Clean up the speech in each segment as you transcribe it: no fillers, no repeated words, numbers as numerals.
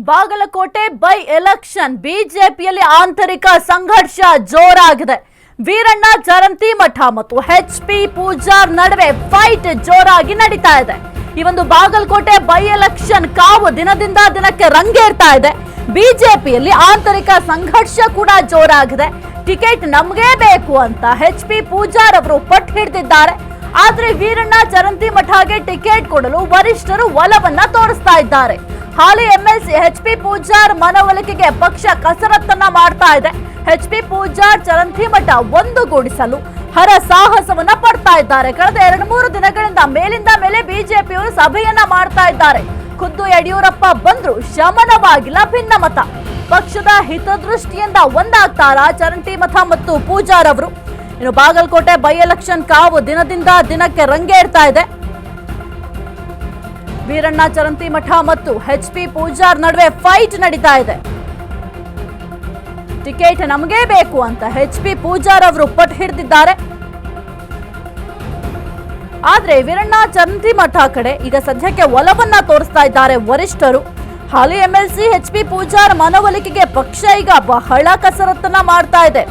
Bagalkot by election ಬಿಜೆಪಿಯಲ್ಲಿ ಆಂತರಿಕ ಸಂಘರ್ಷ ಜೋರಾಗಿದೆ. ವೀರಣ್ಣ ಚರಂತಿಮಠ ಮತ್ತು ಎಚ್.ಪಿ. ಪೂಜಾರ್ ನಡುವೆ ಫೈಟ್ ಜೋರಾಗಿ ನಡೀತಾ ಇದೆ. ಈ ಒಂದು ಬಾಗಲಕೋಟೆ ಬೈ ಎಲೆಕ್ಷನ್ ಕಾವು ದಿನದಿಂದ ದಿನಕ್ಕೆ ರಂಗೇರ್ತಾ ಇದೆ. ಬಿಜೆಪಿಯಲ್ಲಿ ಆಂತರಿಕ ಸಂಘರ್ಷ ಕೂಡ ಜೋರಾಗಿದೆ. ಟಿಕೆಟ್ ನಮಗೇ ಬೇಕು ಅಂತ ಎಚ್.ಪಿ. ಪೂಜಾರ್ ಅವರು ಪಟ್ಟು ಹಿಡಿದಿದ್ದಾರೆ. ಆದ್ರೆ ವೀರಣ್ಣ ಚರಂತಿಮಠಗೆ ಟಿಕೆಟ್ ಕೊಡಲು ವರಿಷ್ಠರು ಒಲವನ್ನ ತೋರಿಸ್ತಾ ಇದ್ದಾರೆ. ಹಾಲಿ ಎಂಎಲ್ಸಿ ಎಚ್.ಪಿ. ಪೂಜಾರ್ ಮನವೊಲಿಕೆಗೆ ಪಕ್ಷ ಕಸರತ್ತನ್ನ ಮಾಡ್ತಾ ಇದೆ. ಎಚ್.ಪಿ. ಪೂಜಾರ್ ಚರಂತಿಮಠ ಒಂದುಗೂಡಿಸಲು ಹರಸಾಹಸವನ್ನ ಪಡ್ತಾ ಇದ್ದಾರೆ. ಕಳೆದ 2-3 ದಿನಗಳಿಂದ ಮೇಲಿಂದ ಮೇಲೆ ಬಿಜೆಪಿಯವರು ಸಭೆಯನ್ನ ಮಾಡ್ತಾ ಇದ್ದಾರೆ. ಖುದ್ದು ಯಡಿಯೂರಪ್ಪ ಬಂದ್ರು ಶಮನವಾಗಿಲ್ಲ ಭಿನ್ನಮತ. ಪಕ್ಷದ ಹಿತದೃಷ್ಟಿಯಿಂದ ಒಂದಾಗ್ತಾರಾ ಚರಂತಿಮಠ ಮತ್ತು ಪೂಜಾರ್ ಅವರು? ಇನ್ನು ಬಾಗಲಕೋಟೆ ಬೈ ಎಲೆಕ್ಷನ್ ಕಾವು ದಿನದಿಂದ ದಿನಕ್ಕೆ ರಂಗೇರ್ತಾ ಇದೆ. ವೀರಣ್ಣ ಚರಂತಿಮಠ ಮತ್ತು ಎಚ್.ಪಿ. ಪೂಜಾರ್ ನಡುವೆ ಫೈಟ್ ನಡೀತಾ ಇದೆ. ಟಿಕೆಟ್ ನಮಗೇ ಬೇಕು ಅಂತ ಎಚ್.ಪಿ. ಪೂಜಾರ್ ಅವರು ಪಟ್ಟು ಹಿಡಿದಿದ್ದಾರೆ. ಆದ್ರೆ ವೀರಣ್ಣ ಚರಂತಿಮಠ ಕಡೆ ಈಗ ಸದ್ಯಕ್ಕೆ ಒಲವನ್ನ ತೋರಿಸ್ತಾ ಇದ್ದಾರೆ ವರಿಷ್ಠರು. ಹಾಲಿ ಎಂಎಲ್ಸಿ ಎಚ್.ಪಿ. ಪೂಜಾರ್ ಮನವೊಲಿಕೆಗೆ ಪಕ್ಷ ಈಗ ಬಹಳ ಕಸರತ್ತನ್ನ ಮಾಡ್ತಾ ಇದೆ.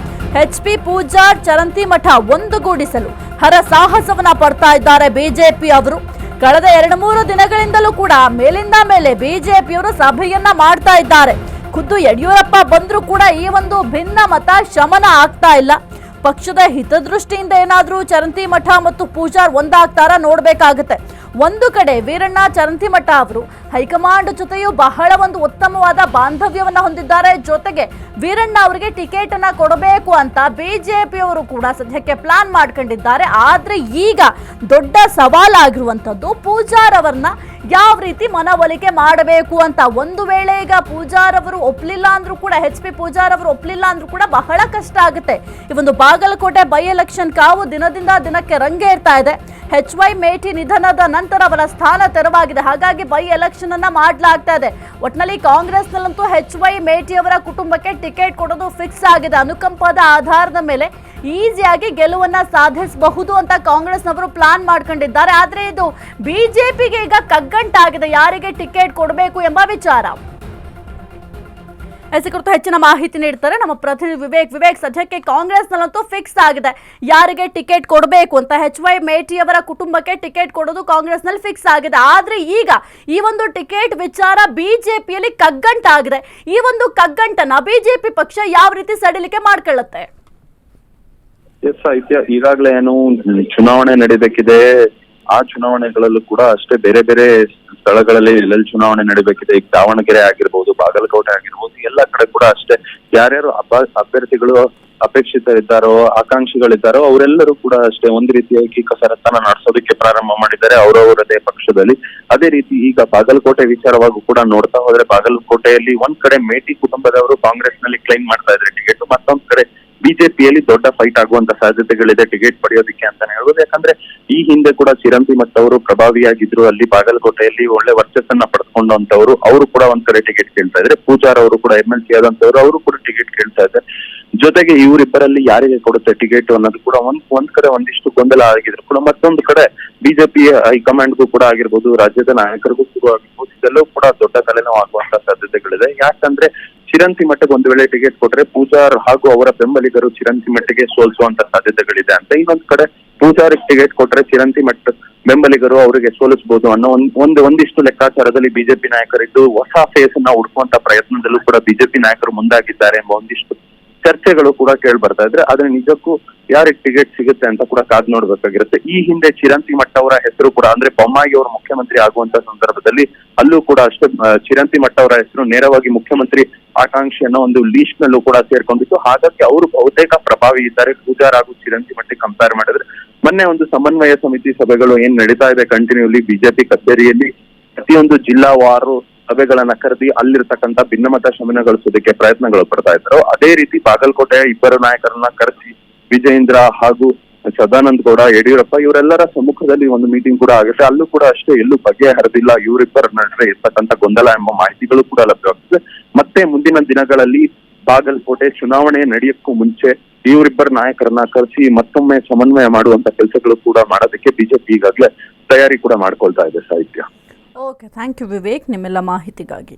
ಎಚ್.ಪಿ. ಪೂಜಾರ್ ಚರಂತಿಮಠ ಒಂದುಗೂಡಿಸಲು ಹರಸಾಹಸವನ್ನ ಪಡ್ತಾ ಇದ್ದಾರೆ ಬಿಜೆಪಿ ಅವರು. ಕಳೆದ 2-3 ದಿನಗಳಿಂದಲೂ ಕೂಡ ಮೇಲಿಂದ ಮೇಲೆ ಬಿಜೆಪಿಯವರು ಸಭೆಯನ್ನ ಮಾಡ್ತಾ ಇದ್ದಾರೆ. ಖುದ್ದು ಯಡಿಯೂರಪ್ಪ ಬಂದ್ರೂ ಕೂಡ ಈ ಒಂದು ಭಿನ್ನಮತ ಶಮನ ಆಗ್ತಾ ಇಲ್ಲ. ಪಕ್ಷದ ಹಿತದೃಷ್ಟಿಯಿಂದ ಏನಾದ್ರೂ ಚರಂತಿಮಠ ಮತ್ತು ಪೂಜಾರ್ ಒಂದಾಗ್ತಾರ ನೋಡ್ಬೇಕಾಗತ್ತೆ. ಒಂದು ಕಡೆ ವೀರಣ್ಣ ಚರಂತಿಮಠ ಅವರು ಹೈಕಮಾಂಡ್ ಜೊತೆಯೂ ಬಹಳ ಒಂದು ಉತ್ತಮವಾದ ಬಾಂಧವ್ಯವನ್ನ ಹೊಂದಿದ್ದಾರೆ. ಜೊತೆಗೆ ವೀರಣ್ಣ ಅವರಿಗೆ ಟಿಕೆಟ್ ಅನ್ನ ಕೊಡಬೇಕು ಅಂತ ಬಿಜೆಪಿಯವರು ಕೂಡ ಸದ್ಯಕ್ಕೆ ಪ್ಲಾನ್ ಮಾಡ್ಕೊಂಡಿದ್ದಾರೆ. ಆದ್ರೆ ಈಗ ದೊಡ್ಡ ಸವಾಲಾಗಿರುವಂತದ್ದು ಪೂಜಾರ್ ಅವರನ್ನ ಯಾವ ರೀತಿ ಮನವೊಲಿಕೆ ಮಾಡಬೇಕು ಅಂತ. ಒಂದು ವೇಳೆ ಈಗ ಪೂಜಾರ್ ಅವರು ಒಪ್ಲಿಲ್ಲ ಅಂದ್ರೂ ಕೂಡ ಎಚ್.ಪಿ. ಪೂಜಾರ್ ಅವರು ಒಪ್ಲಿಲ್ಲ ಅಂದ್ರೂ ಕೂಡ ಬಹಳ ಕಷ್ಟ ಆಗುತ್ತೆ. ಈ ಒಂದು ಬಾಗಲಕೋಟೆ ಬೈ ಎಲೆಕ್ಷನ್ ಕಾವು ದಿನದಿಂದ ದಿನಕ್ಕೆ ರಂಗೇರ್ತಾ ಇದೆ. ಎಚ್.ವೈ. ಮೇಟಿ ನಿಧನದ ನಂತರ ಅವರ ಸ್ಥಾನ ತೆರವಾಗಿದೆ. ಹಾಗಾಗಿ ಬೈ ಎಲೆಕ್ಷನ್ ಅನ್ನ ಮಾಡಲಾಗ್ತಾ ಇದೆ. ಒಟ್ನಲ್ಲಿ ಕಾಂಗ್ರೆಸ್ನಲ್ಲಂತೂ ಎಚ್.ವೈ. ಮೇಟಿ ಅವರ ಕುಟುಂಬಕ್ಕೆ ಟಿಕೆಟ್ ಕೊಡೋದು ಫಿಕ್ಸ್ ಆಗಿದೆ. ಅನುಕಂಪದ ಆಧಾರದ ಮೇಲೆ ಈಸಿಯಾಗಿ ಗೆಲುವನ್ನ ಸಾಧಿಸಬಹುದು ಅಂತ ಕಾಂಗ್ರೆಸ್ನವರು ಪ್ಲಾನ್ ಮಾಡ್ಕೊಂಡಿದ್ದಾರೆ. ಆದ್ರೆ ಇದು ಬಿಜೆಪಿಗೆ ಈಗ ಕಗ್ಗಂಟಾಗಿದೆ, ಯಾರಿಗೆ ಟಿಕೆಟ್ ಕೊಡಬೇಕು ಎಂಬ ವಿಚಾರ. ಈ ಕುರಿತು ಹೆಚ್ಚಿನ ಮಾಹಿತಿ ನೀಡ್ತಾರೆ ನಮ್ಮ ಪ್ರತಿನಿಧಿ ವಿವೇಕ್. ಸದ್ಯಕ್ಕೆ ಕಾಂಗ್ರೆಸ್ನಲ್ಲಂತೂ ಫಿಕ್ಸ್ ಆಗಿದೆ ಯಾರಿಗೆ ಟಿಕೆಟ್ ಕೊಡಬೇಕು ಅಂತ. ಎಚ್.ವೈ. ಮೇಟಿ ಅವರ ಕುಟುಂಬಕ್ಕೆ ಟಿಕೆಟ್ ಕೊಡೋದು ಕಾಂಗ್ರೆಸ್ನಲ್ಲಿ ಫಿಕ್ಸ್ ಆಗಿದೆ. ಆದ್ರೆ ಈಗ ಈ ಒಂದು ಟಿಕೆಟ್ ವಿಚಾರ ಬಿಜೆಪಿಯಲ್ಲಿ ಕಗ್ಗಂಟಾಗಿದೆ. ಈ ಒಂದು ಕಗ್ಗಂಟನ್ನ ಬಿಜೆಪಿ ಪಕ್ಷ ಯಾವ ರೀತಿ ಸಡಿಲಿಕೆ ಮಾಡ್ಕೊಳ್ಳುತ್ತೆ? ಸಾಹಿತ್ಯ ಈಗಾಗಲೇ ಏನು ಚುನಾವಣೆ ನಡೀಬೇಕಿದೆ. ಆ ಚುನಾವಣೆಗಳಲ್ಲೂ ಕೂಡ ಅಷ್ಟೇ ಬೇರೆ ಬೇರೆ ಸ್ಥಳಗಳಲ್ಲಿ ಎಲ್ಲೆಲ್ಲಿ ಚುನಾವಣೆ ನಡೀಬೇಕಿದೆ. ಈಗ ದಾವಣಗೆರೆ ಆಗಿರ್ಬೋದು, ಬಾಗಲಕೋಟೆ ಆಗಿರ್ಬೋದು, ಎಲ್ಲ ಕಡೆ ಕೂಡ ಅಷ್ಟೇ ಯಾರ್ಯಾರು ಅಭ್ಯರ್ಥಿಗಳು ಅಪೇಕ್ಷಿತರಿದ್ದಾರೋ, ಆಕಾಂಕ್ಷಿಗಳಿದ್ದಾರೋ ಅವರೆಲ್ಲರೂ ಕೂಡ ಅಷ್ಟೇ ಒಂದು ರೀತಿಯಾಗಿ ಕಸರತ್ತನ್ನ ನಡೆಸೋದಕ್ಕೆ ಪ್ರಾರಂಭ ಮಾಡಿದ್ದಾರೆ ಅವರವರದೇ ಪಕ್ಷದಲ್ಲಿ. ಅದೇ ರೀತಿ ಈಗ ಬಾಗಲಕೋಟೆ ವಿಚಾರವಾಗೂ ಕೂಡ ನೋಡ್ತಾ ಹೋದ್ರೆ ಬಾಗಲಕೋಟೆಯಲ್ಲಿ ಒಂದ್ ಕಡೆ ಮೇಟಿ ಕುಟುಂಬದವರು ಕಾಂಗ್ರೆಸ್ ನಲ್ಲಿ ಕ್ಲೈಮ್ ಮಾಡ್ತಾ ಇದ್ರೆ ಟಿಕೆಟ್, ಮತ್ತೊಂದ್ ಕಡೆ ಬಿಜೆಪಿಯಲ್ಲಿ ದೊಡ್ಡ ಫೈಟ್ ಆಗುವಂತ ಸಾಧ್ಯತೆಗಳಿದೆ ಟಿಕೆಟ್ ಪಡೆಯೋದಕ್ಕೆ ಅಂತಾನೆ ಹೇಳ್ಬೋದು. ಯಾಕಂದ್ರೆ ಈ ಹಿಂದೆ ಕೂಡ ಚರಂತಿಮಠ ಅವರು ಪ್ರಭಾವಿಯಾಗಿದ್ರು. ಅಲ್ಲಿ ಬಾಗಲಕೋಟೆಯಲ್ಲಿ ಒಳ್ಳೆ ವರ್ಚಸ್ಸನ್ನ ಪಡೆದುಕೊಂಡಂತವ್ರು. ಅವರು ಕೂಡ ಒಂದ್ ಕಡೆ ಟಿಕೆಟ್ ಕೇಳ್ತಾ ಇದ್ರೆ, ಪೂಜಾರ್ ಅವರು ಕೂಡ ಎಂಎಲ್ಸಿ ಆದಂತವ್ರು ಅವರು ಕೂಡ ಟಿಕೆಟ್ ಕೇಳ್ತಾ ಇದ್ದಾರೆ. ಜೊತೆಗೆ ಇವರಿಬ್ಬರಲ್ಲಿ ಯಾರಿಗೆ ಕೊಡುತ್ತೆ ಟಿಕೆಟ್ ಅನ್ನೋದು ಕೂಡ ಒಂದ್ ಕಡೆ ಒಂದಿಷ್ಟು ಗೊಂದಲ ಆಗಿದ್ರು ಕೂಡ, ಮತ್ತೊಂದು ಕಡೆ ಬಿಜೆಪಿ ಹೈಕಮಾಂಡ್ಗೂ ಕೂಡ ಆಗಿರ್ಬೋದು, ರಾಜ್ಯದ ನಾಯಕರಿಗೂ ಕೂಡ ಆಗಿರ್ಬೋದು, ಇದೆಲ್ಲವೂ ಕೂಡ ದೊಡ್ಡ ತಲೆನೋವು ಆಗುವಂತ ಸಾಧ್ಯತೆಗಳಿದೆ. ಯಾಕಂದ್ರೆ ಚಿರಂತಿಮಠಕ್ಕೆ ಒಂದು ವೇಳೆ ಟಿಕೆಟ್ ಕೊಟ್ರೆ ಪೂಜಾರ್ ಹಾಗೂ ಅವರ ಬೆಂಬಲಿಗರು ಚಿರಂತಿಮಠಕ್ಕೆ ಸೋಲಿಸುವಂತ ಸಾಧ್ಯತೆಗಳಿದೆ ಅಂತ. ಇನ್ನೊಂದ್ ಕಡೆ ಪೂಜಾರ್ ಟಿಕೆಟ್ ಕೊಟ್ರೆ ಚಿರಂತಿಮಠ ಬೆಂಬಲಿಗರು ಅವರಿಗೆ ಸೋಲಿಸಬಹುದು ಅನ್ನೋ ಒಂದಿಷ್ಟು ಲೆಕ್ಕಾಚಾರದಲ್ಲಿ ಬಿಜೆಪಿ ನಾಯಕರಿದ್ದು ಹೊಸ ಫೇಸ್ ಅನ್ನ ಹುಡುಕುವಂತ ಪ್ರಯತ್ನದಲ್ಲೂ ಕೂಡ ಬಿಜೆಪಿ ನಾಯಕರು ಮುಂದಾಗಿದ್ದಾರೆ ಎಂಬ ಒಂದಿಷ್ಟು ಚರ್ಚೆಗಳು ಕೂಡ ಕೇಳಿ ಬರ್ತಾ ಇದ್ರೆ, ಆದ್ರೆ ನಿಜಕ್ಕೂ ಯಾರಿಗೆ ಟಿಕೆಟ್ ಸಿಗುತ್ತೆ ಅಂತ ಕೂಡ ಕಾದ್ ನೋಡ್ಬೇಕಾಗಿರುತ್ತೆ. ಈ ಹಿಂದೆ ಚಿರಂತಿಮಠ ಅವರ ಹೆಸರು ಕೂಡ ಅಂದ್ರೆ ಬೊಮ್ಮಾಯಿ ಅವರು ಮುಖ್ಯಮಂತ್ರಿ ಆಗುವಂತ ಸಂದರ್ಭದಲ್ಲಿ ಅಲ್ಲೂ ಕೂಡ ಅಷ್ಟೇ ಚಿರಂತಿಮಠ ಅವರ ಹೆಸರು ನೇರವಾಗಿ ಮುಖ್ಯಮಂತ್ರಿ ಆಕಾಂಕ್ಷಿ ಅನ್ನೋ ಒಂದು ಲೀಸ್ಟ್ ನಲ್ಲೂ ಕೂಡ ಸೇರ್ಕೊಂಡಿತ್ತು. ಹಾಗಾಗಿ ಅವರು ಬಹುತೇಕ ಪ್ರಭಾವಿ ಇದ್ದಾರೆ ಪೂಜಾರ್ ಹಾಗೂ ಚಿರಂತಿಮಠಕ್ಕೆ ಕಂಪೇರ್ ಮಾಡಿದ್ರೆ. ಮೊನ್ನೆ ಒಂದು ಸಮನ್ವಯ ಸಮಿತಿ ಸಭೆಗಳು ಏನ್ ನಡೀತಾ ಇದೆ ಕಂಟಿನ್ಯೂಲಿ ಬಿಜೆಪಿ ಕಚೇರಿಯಲ್ಲಿ, ಪ್ರತಿಯೊಂದು ಜಿಲ್ಲಾವಾರು ಸಭೆಗಳನ್ನ ಕರೆದಿ ಅಲ್ಲಿರ್ತಕ್ಕಂಥ ಭಿನ್ನಮತ ಶಮನಗೊಳಿಸೋದಕ್ಕೆ ಪ್ರಯತ್ನಗಳು ಪಡ್ತಾ ಇದ್ರು. ಅದೇ ರೀತಿ ಬಾಗಲಕೋಟೆಯ ಇಬ್ಬರು ನಾಯಕರನ್ನ ಕರೆಸಿ ವಿಜಯೇಂದ್ರ ಹಾಗೂ ಸದಾನಂದ ಗೌಡ, ಯಡಿಯೂರಪ್ಪ ಇವರೆಲ್ಲರ ಸಮ್ಮುಖದಲ್ಲಿ ಒಂದು ಮೀಟಿಂಗ್ ಕೂಡ ಆಗುತ್ತೆ. ಅಲ್ಲೂ ಕೂಡ ಅಷ್ಟೇ ಎಲ್ಲೂ ಬಗೆಹರಿದಿಲ್ಲ ಇವರಿಬ್ಬರ ನಡುವೆ ಇರ್ತಕ್ಕಂಥ ಗೊಂದಲ ಎಂಬ ಮಾಹಿತಿಗಳು ಕೂಡ ಲಭ್ಯವಾಗ್ತದೆ. ಮತ್ತೆ ಮುಂದಿನ ದಿನಗಳಲ್ಲಿ ಬಾಗಲಕೋಟೆ ಚುನಾವಣೆ ನಡೆಯೋಕ್ಕೂ ಮುಂಚೆ ಇವರಿಬ್ಬರ ನಾಯಕರನ್ನ ಕರೆಸಿ ಮತ್ತೊಮ್ಮೆ ಸಮನ್ವಯ ಮಾಡುವಂತ ಕೆಲಸಗಳು ಕೂಡ ಮಾಡೋದಕ್ಕೆ ಬಿಜೆಪಿ ಈಗಾಗಲೇ ತಯಾರಿ ಕೂಡ ಮಾಡ್ಕೊಳ್ತಾ ಇದೆ. ಸಾಹಿತ್ಯ. ಓಕೆ, ಥ್ಯಾಂಕ್ ಯು ವಿವೇಕ್ ನಿಮ್ಮೆಲ್ಲ ಮಾಹಿತಿಗಾಗಿ.